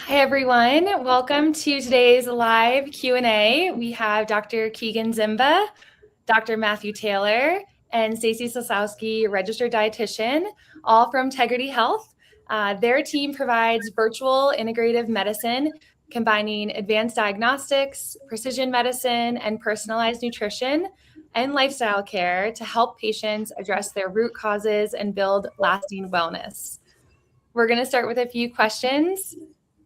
Hi, everyone. Welcome to today's live Q&A. We have Dr. Keegan Ziemba, Dr. Matthew Taylor, and Stacy Seslowsky, registered dietitian, all from Tegrity Health. Their team provides virtual integrative medicine, combining advanced diagnostics, precision medicine, and personalized nutrition and lifestyle care to help patients address their root causes and build lasting wellness. We're going to start with a few questions.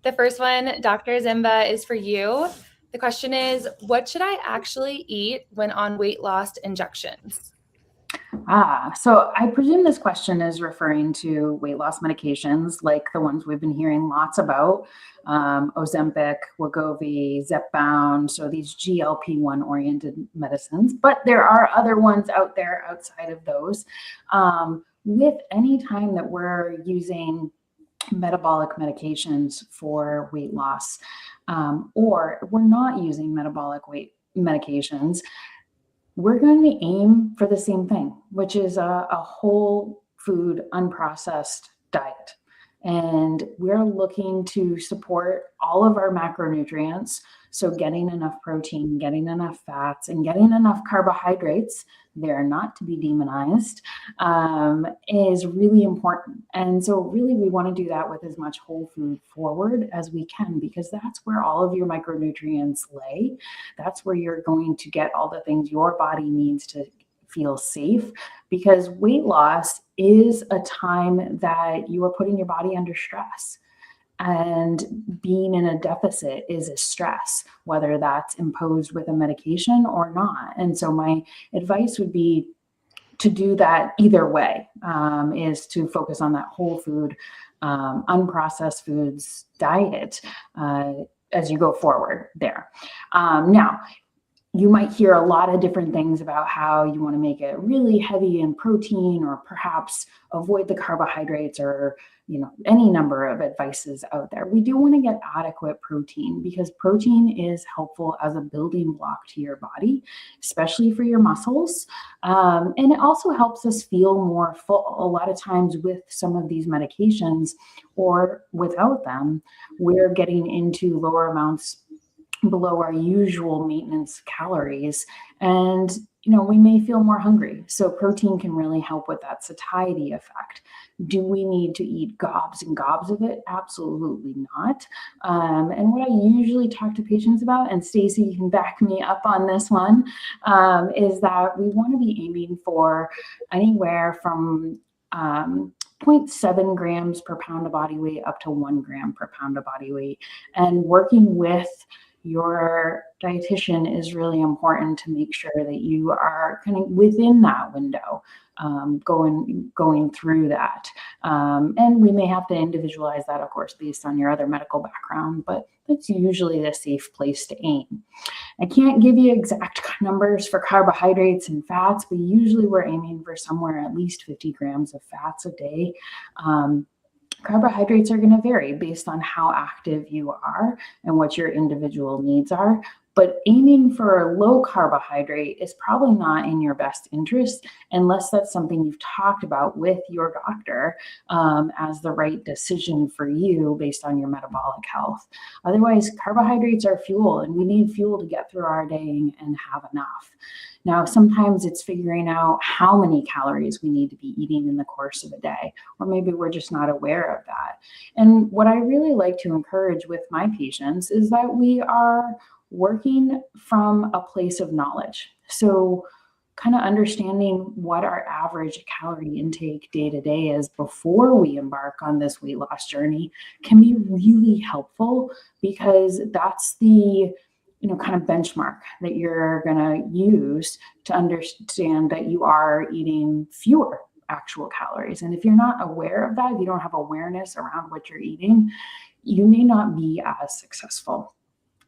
The first one, Dr. Ziemba, is for you. The question is, what should I actually eat when on weight loss injections? So I presume this question is referring to weight loss medications like the ones we've been hearing lots about, Ozempic, Wegovy, Zepbound, so these GLP-1 oriented medicines. But there are other ones out there outside of those. With any time that we're using metabolic medications for weight loss, or we're not using metabolic weight medications, we're going to aim for the same thing, which is a whole food, unprocessed diet. And we're looking to support all of our macronutrients. So getting enough protein, getting enough fats, and getting enough carbohydrates, they're not to be demonized, is really important. And so really we want to do that with as much whole food forward as we can, because that's where all of your micronutrients lay. That's where you're going to get all the things your body needs to feel safe, because weight loss is a time that you are putting your body under stress. And being in a deficit is a stress, whether that's imposed with a medication or not. And so my advice would be to do that either way, is to focus on that whole food, unprocessed foods diet as you go forward there. Now, you might hear a lot of different things about how you want to make it really heavy in protein, or perhaps avoid the carbohydrates, or any number of advices out there. We do want to get adequate protein, because protein is helpful as a building block to your body, especially for your muscles. And it also helps us feel more full. A lot of times with some of these medications, or without them, we're getting into lower amounts below our usual maintenance calories, and we may feel more hungry. So protein can really help with that satiety effect. Do we need to eat gobs and gobs of it? Absolutely not. And what I usually talk to patients about, and Stacy, you can back me up on this one, is that we want to be aiming for anywhere from 0.7 grams per pound of body weight up to 1 gram per pound of body weight. And working with your dietitian is really important to make sure that you are kind of within that window, going through that. And we may have to individualize that, of course, based on your other medical background, but that's usually a safe place to aim. I can't give you exact numbers for carbohydrates and fats, but usually we're aiming for somewhere at least 50 grams of fats a day. Carbohydrates are going to vary based on how active you are and what your individual needs are. But aiming for a low carbohydrate is probably not in your best interest, unless that's something you've talked about with your doctor as the right decision for you based on your metabolic health. Otherwise, carbohydrates are fuel, and we need fuel to get through our day and have enough. Now, sometimes it's figuring out how many calories we need to be eating in the course of a day, or maybe we're just not aware of that. And what I really like to encourage with my patients is that we are working from a place of knowledge. So kind of understanding what our average calorie intake day to day is before we embark on this weight loss journey can be really helpful, because that's the kind of benchmark that you're going to use to understand that you are eating fewer actual calories. And if you're not aware of that, if you don't have awareness around what you're eating, you may not be as successful.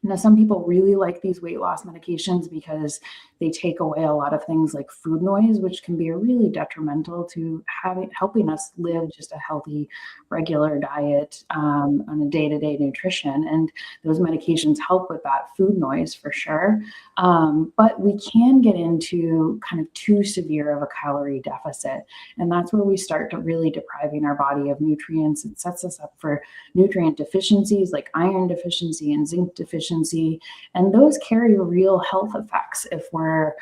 Now, some people really like these weight loss medications because they take away a lot of things like food noise, which can be really detrimental to helping us live just a healthy, regular diet on a day-to-day nutrition. And those medications help with that food noise for sure. But we can get into kind of too severe of a calorie deficit. And that's where we start to really depriving our body of nutrients. It sets us up for nutrient deficiencies like iron deficiency and zinc deficiency. And those carry real health effects if we're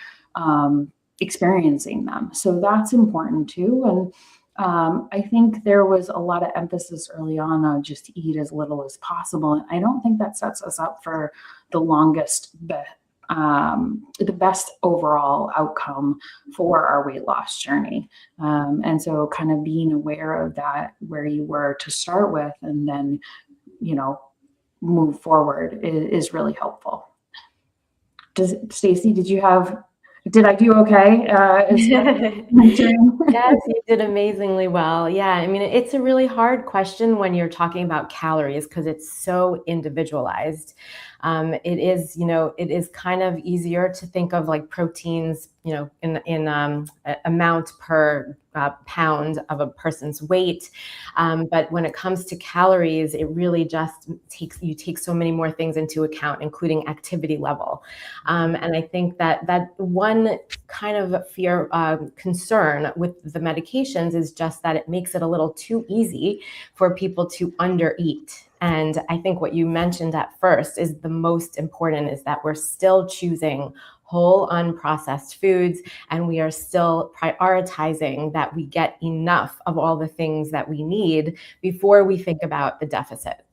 experiencing them. So that's important too. And I think there was a lot of emphasis early on just eat as little as possible. And I don't think that sets us up for the the best overall outcome for our weight loss journey. And so kind of being aware of that, where you were to start with, and then, move forward is really helpful. Stacy, did I do okay? Yes, you did amazingly well. Yeah, I mean, it's a really hard question when you're talking about calories because it's so individualized. It is kind of easier to think of like proteins, in amount per pound of a person's weight. But when it comes to calories, it really just take so many more things into account, including activity level. And I think that one kind of concern with the medications is just that it makes it a little too easy for people to undereat. And I think what you mentioned at first is the most important, is that we're still choosing whole unprocessed foods, and we are still prioritizing that we get enough of all the things that we need before we think about the deficit.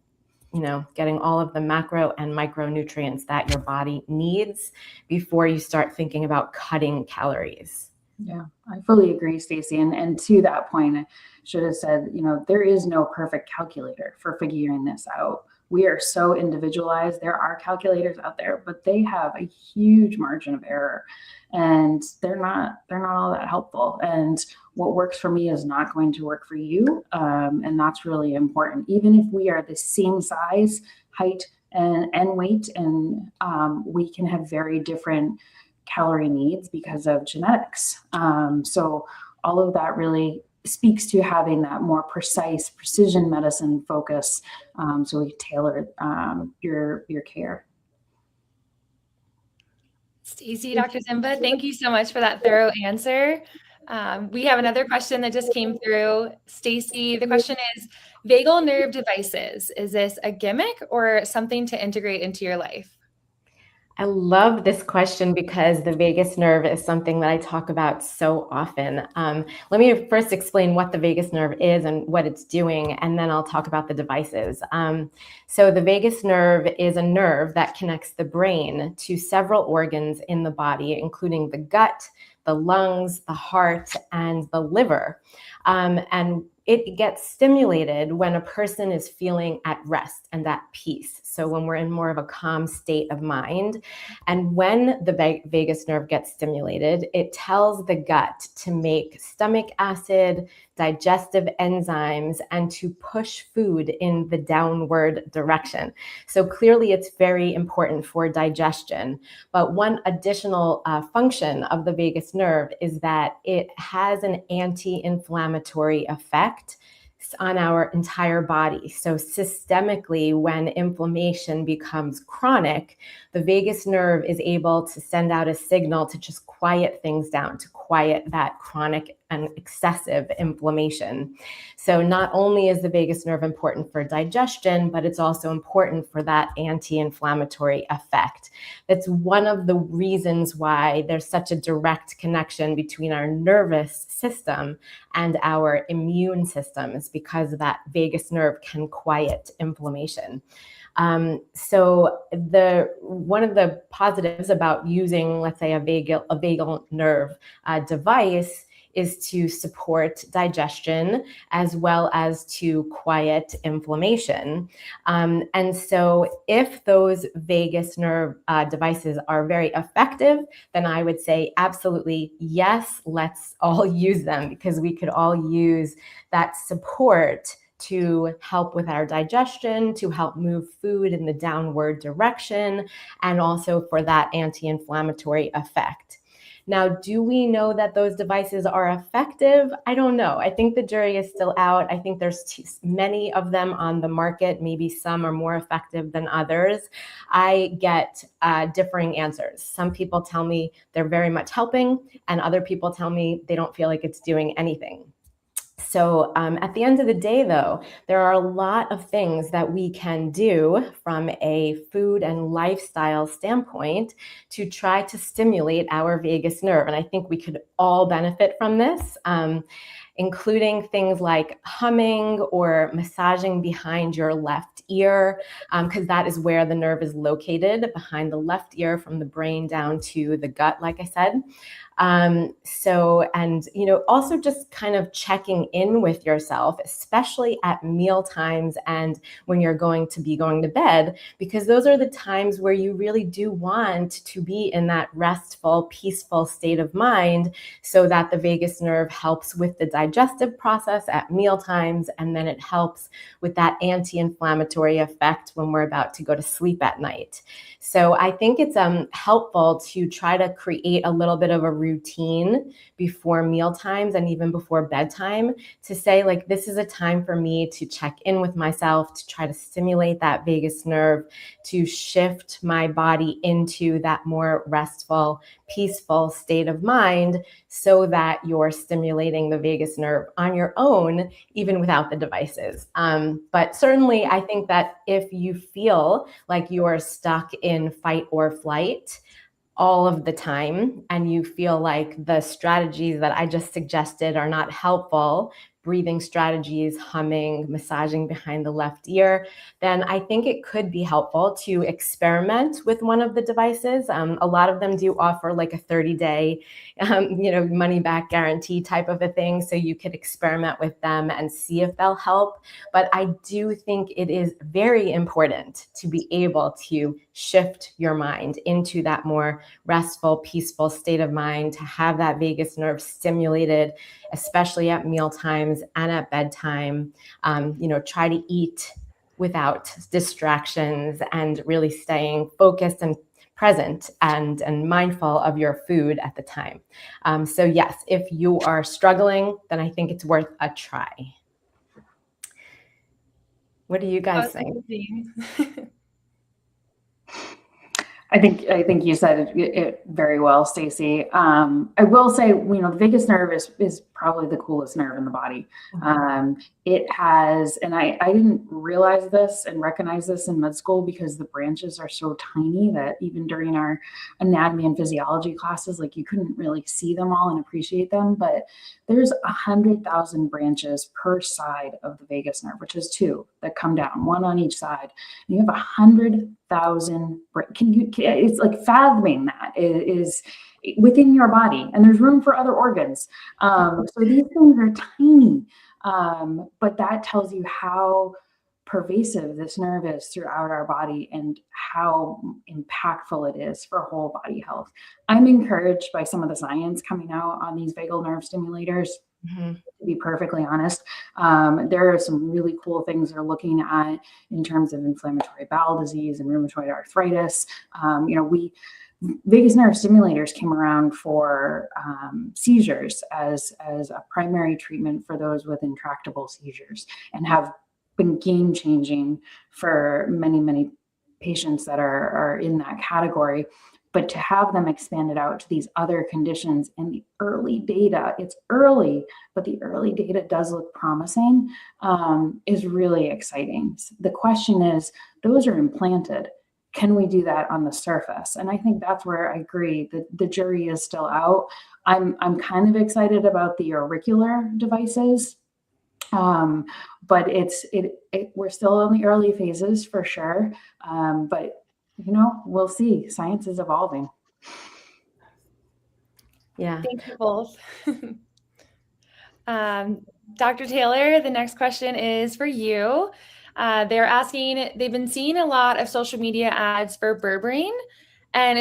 Getting all of the macro and micronutrients that your body needs before you start thinking about cutting calories. Yeah, I fully agree, Stacy. And to that point, I should have said, there is no perfect calculator for figuring this out. We are so individualized. There are calculators out there, but they have a huge margin of error, and they're not all that helpful. And what works for me is not going to work for you. And that's really important. Even if we are the same size, height, and weight, and we can have very different calorie needs because of genetics. So all of that really speaks to having that more precise precision medicine focus, so we tailor your care. Stacy, Dr. Ziemba, thank you so much for that thorough answer. We have another question that just came through. Stacy, the question is, vagal nerve devices, is this a gimmick or something to integrate into your life? I love this question because the vagus nerve is something that I talk about so often. Let me first explain what the vagus nerve is and what it's doing, and then I'll talk about the devices. So the vagus nerve is a nerve that connects the brain to several organs in the body, including the gut, the lungs, the heart, and the liver. And it gets stimulated when a person is feeling at rest and at peace. So when we're in more of a calm state of mind. And when the vagus nerve gets stimulated, it tells the gut to make stomach acid, digestive enzymes, and to push food in the downward direction. So clearly it's very important for digestion. But one additional function of the vagus nerve is that it has an anti-inflammatory effect on our entire body. So systemically, when inflammation becomes chronic, the vagus nerve is able to send out a signal to just quiet things down, to quiet that chronic and excessive inflammation. So not only is the vagus nerve important for digestion, but it's also important for that anti-inflammatory effect. That's one of the reasons why there's such a direct connection between our nervous system and our immune systems, because that vagus nerve can quiet inflammation. So one of the positives about using, let's say, a vagal nerve device is to support digestion as well as to quiet inflammation. And so if those vagus nerve devices are very effective, then I would say absolutely yes, let's all use them, because we could all use that support to help with our digestion, to help move food in the downward direction, and also for that anti-inflammatory effect. Now, do we know that those devices are effective? I don't know. I think the jury is still out. I think there's many of them on the market. Maybe some are more effective than others. I get differing answers. Some people tell me they're very much helping, and other people tell me they don't feel like it's doing anything. So at the end of the day, though, there are a lot of things that we can do from a food and lifestyle standpoint to try to stimulate our vagus nerve. And I think we could all benefit from this, including things like humming or massaging behind your left ear, because that is where the nerve is located, behind the left ear from the brain down to the gut, like I said. Also just kind of checking in with yourself, especially at meal times and when you're going to bed, because those are the times where you really do want to be in that restful, peaceful state of mind, so that the vagus nerve helps with the digestive process at meal times, and then it helps with that anti-inflammatory effect when we're about to go to sleep at night. So I think it's helpful to try to create a little bit of a routine before meal times and even before bedtime, to say, like, this is a time for me to check in with myself, to try to stimulate that vagus nerve, to shift my body into that more restful, peaceful state of mind, so that you're stimulating the vagus nerve on your own, even without the devices. But certainly, I think that if you feel like you are stuck in fight or flight all of the time, and you feel like the strategies that I just suggested are not helpful, breathing strategies, humming, massaging behind the left ear, then I think it could be helpful to experiment with one of the devices. A lot of them do offer like a 30-day, money back guarantee type of a thing. So you could experiment with them and see if they'll help. But I do think it is very important to be able to shift your mind into that more restful, peaceful state of mind, to have that vagus nerve stimulated, especially at meal times and at bedtime. Try to eat without distractions and really staying focused and present and mindful of your food at the time. So yes, if you are struggling, then I think it's worth a try. What do you guys think? I think you said it very well, Stacy. I will say, the vagus nerve is probably the coolest nerve in the body. It has, and I didn't realize this and recognize this in med school, because the branches are so tiny that even during our anatomy and physiology classes, like, you couldn't really see them all and appreciate them. But there's 100,000 branches per side of the vagus nerve, which is two that come down, one on each side. And you have 100,000. It's like fathoming that is within your body, and there's room for other organs. So these things are tiny, but that tells you how pervasive this nerve is throughout our body and how impactful it is for whole body health. I'm encouraged by some of the science coming out on these vagal nerve stimulators. To be perfectly honest, there are some really cool things they're looking at in terms of inflammatory bowel disease and rheumatoid arthritis. Vagus nerve stimulators came around for seizures as a primary treatment for those with intractable seizures, and have been game changing for many, many patients that are in that category. But to have them expanded out to these other conditions, and the early data, it's early, but the early data does look promising, is really exciting. The question is, those are implanted. Can we do that on the surface? And I think that's where I agree that the jury is still out. I'm kind of excited about the auricular devices, but we're still in the early phases for sure. But we'll see. Science is evolving. Yeah. Thank you both. Dr. Taylor, the next question is for you. They're asking, they've been seeing a lot of social media ads for Berberine, and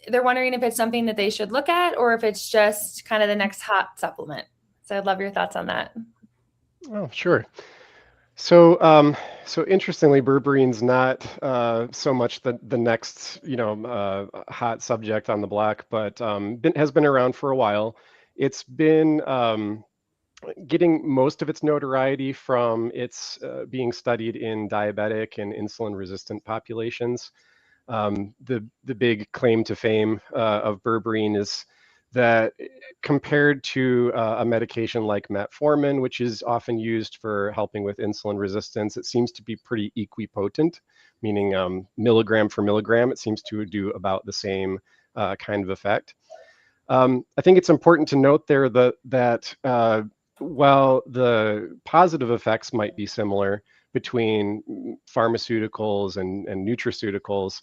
they're wondering if it's something that they should look at, or if it's just kind of the next hot supplement. So I'd love your thoughts on that. Oh, sure. So interestingly, Berberine's not so much the next, hot subject on the block, but has been around for a while. It's been getting most of its notoriety from its being studied in diabetic and insulin-resistant populations. The big claim to fame of berberine is that compared to a medication like metformin, which is often used for helping with insulin resistance, it seems to be pretty equipotent, meaning milligram for milligram, it seems to do about the same kind of effect. I think it's important to note there that while the positive effects might be similar between pharmaceuticals and nutraceuticals,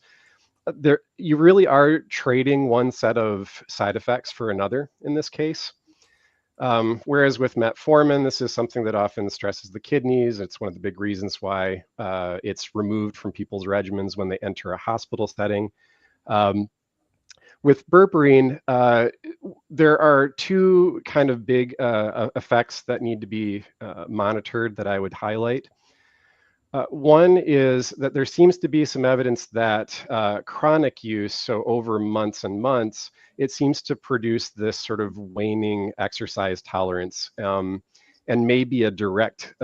there you really are trading one set of side effects for another in this case. Whereas with metformin, this is something that often stresses the kidneys. It's one of the big reasons why it's removed from people's regimens when they enter a hospital setting. With berberine, there are two kind of big effects that need to be monitored that I would highlight. One is that there seems to be some evidence that chronic use, so over months and months, it seems to produce this sort of waning exercise tolerance and may be a direct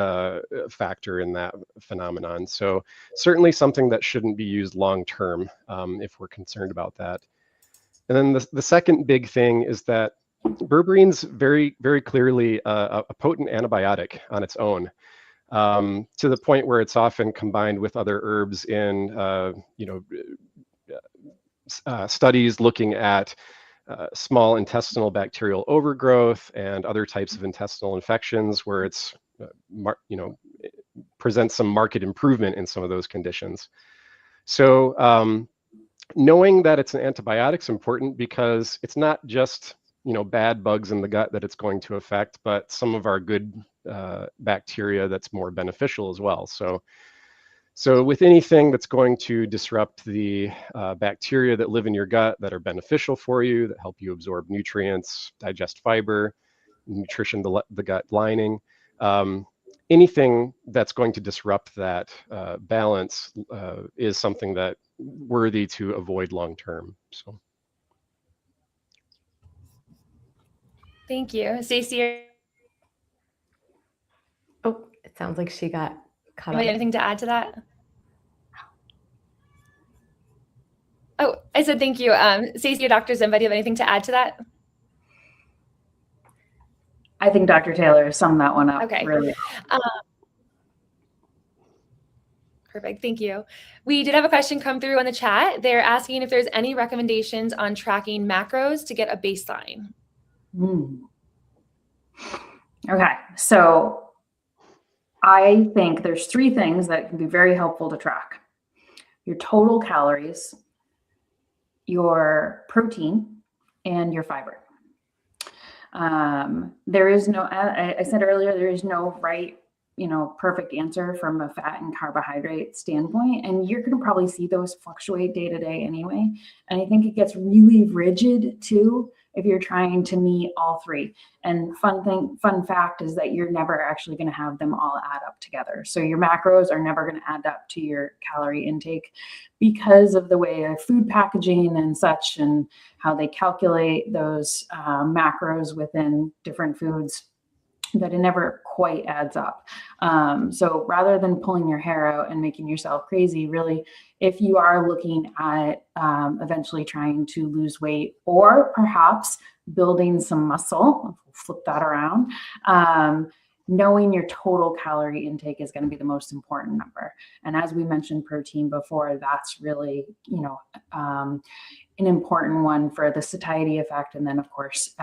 factor in that phenomenon. So certainly something that shouldn't be used long term if we're concerned about that. And then the second big thing is that berberine's very, very clearly a potent antibiotic on its own. To the point where it's often combined with other herbs in, studies looking at small intestinal bacterial overgrowth and other types of intestinal infections where it's, presents some marked improvement in some of those conditions. So knowing that it's an antibiotic is important because it's not just bad bugs in the gut that it's going to affect, but some of our good bacteria that's more beneficial as well. So with anything that's going to disrupt the bacteria that live in your gut that are beneficial for you, that help you absorb nutrients, digest fiber, nutrition the gut lining, anything that's going to disrupt that balance is something that worthy to avoid long term. So. Thank you. Stacy, Oh, it sounds like she got cut off. anything to add to that? Oh, I said thank you. Stacy or Dr. Ziemba, do you have anything to add to that? I think Dr. Taylor summed that one up. Okay. Really. Perfect. Thank you. We did have a question come through in the chat. They're asking if there's any recommendations on tracking macros to get a baseline. Okay. So I think there's three things that can be very helpful to track: your total calories, your protein, and your fiber. There is no, I said earlier, there is no right, perfect answer from a fat and carbohydrate standpoint. And you're going to probably see those fluctuate day to day anyway. And I think it gets really rigid too if you're trying to meet all three. And fun fact is that you're never actually going to have them all add up together. So your macros are never going to add up to your calorie intake because of the way of food packaging and such, and how they calculate those macros within different foods, that it never quite adds up. So rather than pulling your hair out and making yourself crazy, really, if you are looking at eventually trying to lose weight or perhaps building some muscle, flip that around, knowing your total calorie intake is going to be the most important number. And as we mentioned protein before, that's really, an important one for the satiety effect. And then of course,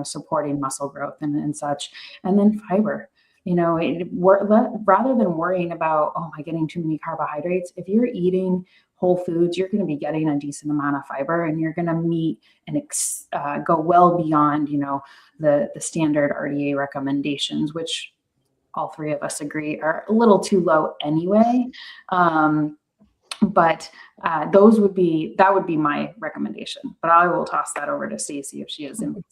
supporting muscle growth and such. And then fiber, rather than worrying about, oh, am I getting too many carbohydrates? If you're eating whole foods, you're going to be getting a decent amount of fiber, and you're going to meet and go well beyond, the standard RDA recommendations, which all three of us agree are a little too low anyway. But that would be my recommendation. But I will toss that over to Stacy if she has insight.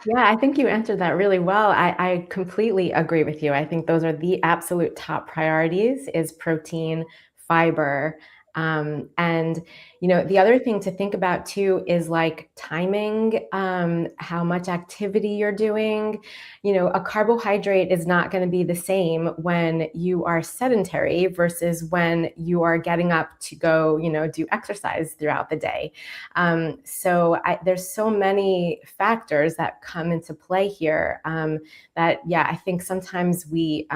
Yeah, I think you answered that really well. I completely agree with you. I think those are the absolute top priorities is protein, fiber. And, the other thing to think about too is like timing, how much activity you're doing. A carbohydrate is not going to be the same when you are sedentary versus when you are getting up to go, do exercise throughout the day. There's so many factors that come into play here that, yeah, I think sometimes we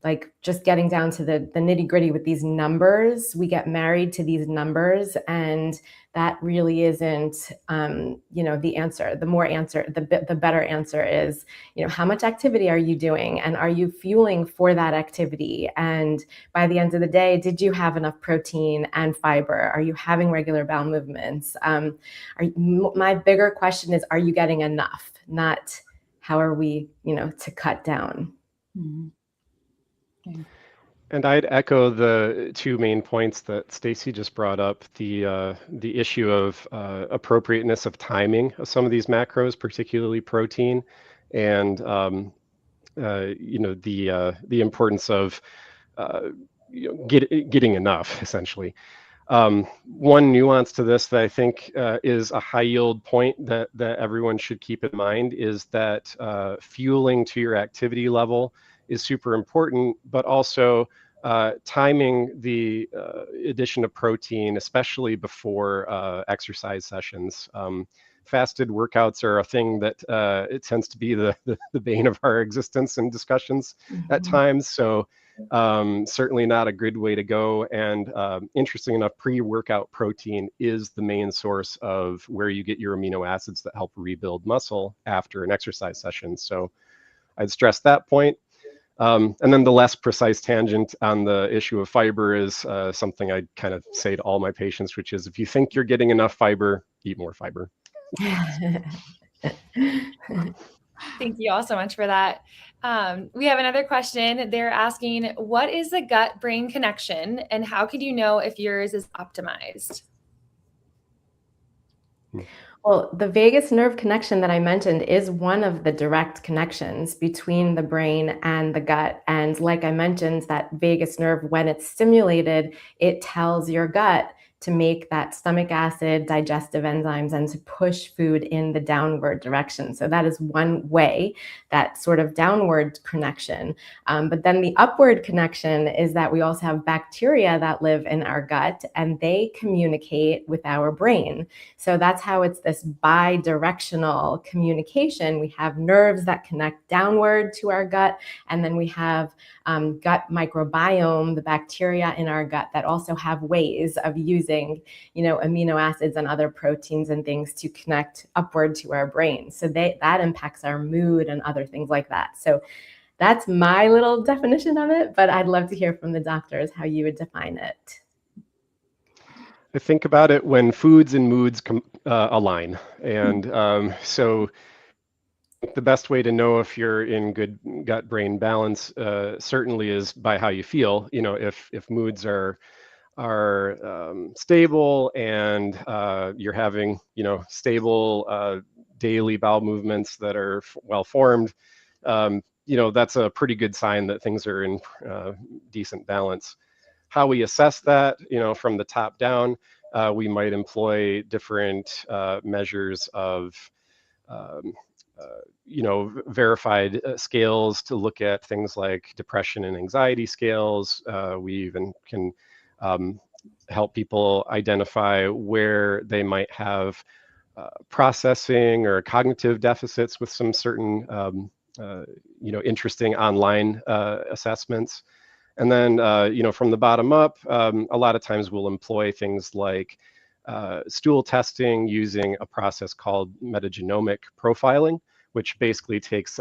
like just getting down to the nitty gritty with these numbers, we get married to these numbers, and that really isn't, the answer. The better answer is, how much activity are you doing, and are you fueling for that activity? And by the end of the day, did you have enough protein and fiber? Are you having regular bowel movements? My bigger question is, are you getting enough? Not how are we, to cut down? Mhm. Okay. And I'd echo the two main points that Stacy just brought up, the issue of appropriateness of timing of some of these macros, particularly protein, and the importance of getting enough, essentially. One nuance to this that I think is a high yield point that everyone should keep in mind is that fueling to your activity level is super important, but also timing the addition of protein, especially before exercise sessions. Fasted workouts are a thing that it tends to be the bane of our existence in discussions at times. So certainly not a good way to go. And interesting enough, pre-workout protein is the main source of where you get your amino acids that help rebuild muscle after an exercise session. So I'd stress that point. And then the less precise tangent on the issue of fiber is something I kind of say to all my patients, which is if you think you're getting enough fiber, eat more fiber. Thank you all so much for that. We have another question. They're asking, what is the gut-brain connection, and how can you know if yours is optimized? Well, the vagus nerve connection that I mentioned is one of the direct connections between the brain and the gut. And like I mentioned, that vagus nerve, when it's stimulated, it tells your gut to make that stomach acid, digestive enzymes, and to push food in the downward direction. So that is one way, that sort of downward connection. But then the upward connection is that we also have bacteria that live in our gut, and they communicate with our brain. So that's how it's this bi-directional communication. We have nerves that connect downward to our gut, and then we have gut microbiome, the bacteria in our gut that also have ways of using, amino acids and other proteins and things to connect upward to our brain. So that impacts our mood and other things like that. So that's my little definition of it, but I'd love to hear from the doctors how you would define it. I think about it when foods and moods align. And so the best way to know if you're in good gut-brain balance certainly is by how you feel. If moods are stable and you're having stable daily bowel movements that are well formed, that's a pretty good sign that things are in decent balance. How we assess that, from the top down, we might employ different measures of verified scales to look at things like depression and anxiety scales. We even can help people identify where they might have processing or cognitive deficits with some certain, interesting online assessments. And then, from the bottom up, a lot of times we'll employ things like stool testing using a process called metagenomic profiling, which basically takes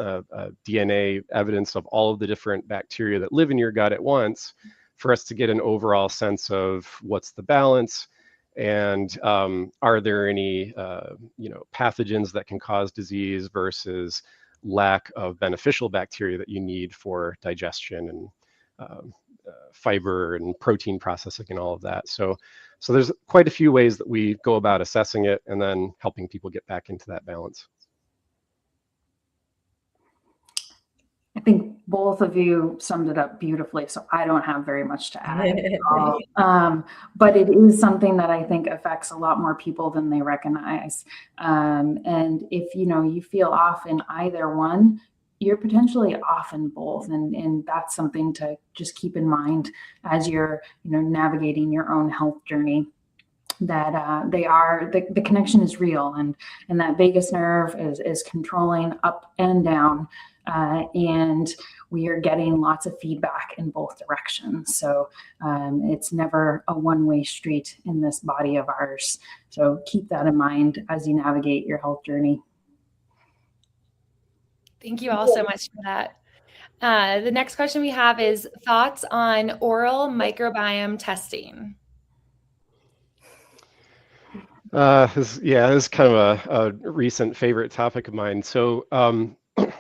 DNA evidence of all of the different bacteria that live in your gut at once for us to get an overall sense of what's the balance and are there any pathogens that can cause disease versus lack of beneficial bacteria that you need for digestion and fiber and protein processing and all of that. So there's quite a few ways that we go about assessing it and then helping people get back into that balance. think both of you summed it up beautifully, so I don't have very much to add at all. But it is something that I think affects a lot more people than they recognize. And if you feel off in either one, you're potentially off in both, and that's something to just keep in mind as you're navigating your own health journey. That the connection is real, and that vagus nerve is controlling up and down, and we are getting lots of feedback in both directions. So it's never a one-way street in this body of ours. So keep that in mind as you navigate your health journey. Thank you all so much for that. The next question we have is thoughts on oral microbiome testing. This is kind of a recent favorite topic of mine. So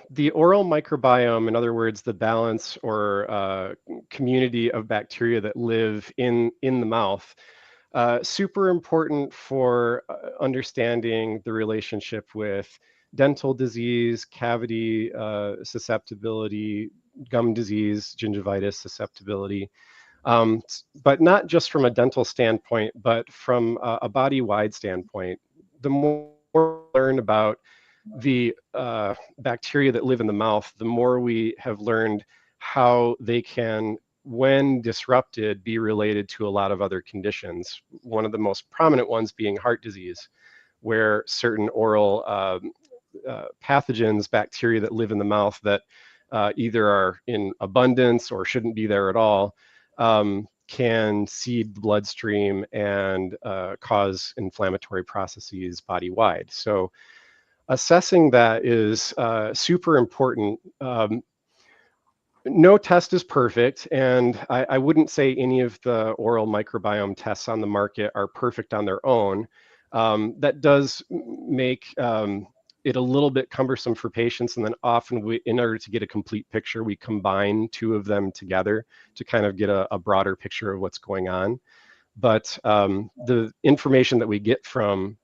the oral microbiome, in other words, the balance or community of bacteria that live in the mouth, super important for understanding the relationship with dental disease, cavity susceptibility, gum disease, gingivitis susceptibility. But not just from a dental standpoint, but from a body-wide standpoint. The more we learn about the bacteria that live in the mouth, the more we have learned how they can, when disrupted, be related to a lot of other conditions. One of the most prominent ones being heart disease, where certain oral pathogens, bacteria that live in the mouth that either are in abundance or shouldn't be there at all, can seed the bloodstream and cause inflammatory processes body-wide. So assessing that is super important. No test is perfect, and I wouldn't say any of the oral microbiome tests on the market are perfect on their own. That does make it a little bit cumbersome for patients, and then often in order to get a complete picture, we combine two of them together to kind of get a broader picture of what's going on. But the information that we get from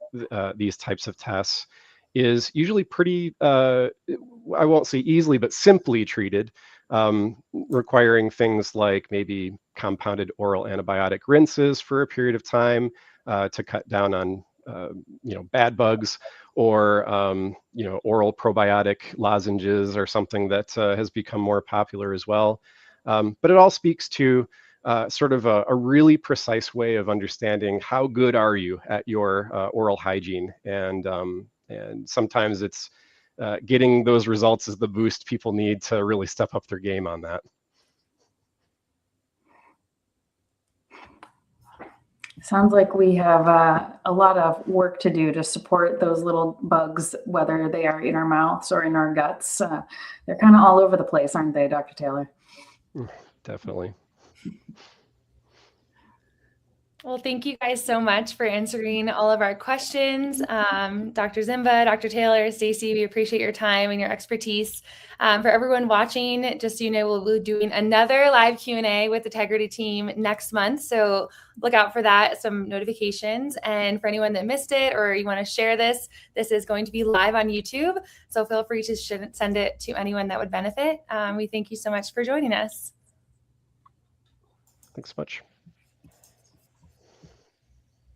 these types of tests is usually pretty, I won't say easily, but simply treated, requiring things like maybe compounded oral antibiotic rinses for a period of time to cut down on bad bugs, or oral probiotic lozenges or something that has become more popular as well. But it all speaks to sort of a really precise way of understanding how good are you at your oral hygiene, and sometimes it's getting those results is the boost people need to really step up their game on that. Sounds like we have a lot of work to do to support those little bugs, whether they are in our mouths or in our guts. They're kind of all over the place, aren't they, Dr. Taylor? Definitely. Well, thank you guys so much for answering all of our questions. Dr. Ziemba, Dr. Taylor, Stacy, we appreciate your time and your expertise. For everyone watching, just so you know, we'll be doing another live Q&A with the Tegrity team next month. So look out for that, some notifications. And for anyone that missed it or you want to share this is going to be live on YouTube. So feel free to send it to anyone that would benefit. We thank you so much for joining us. Thanks so much.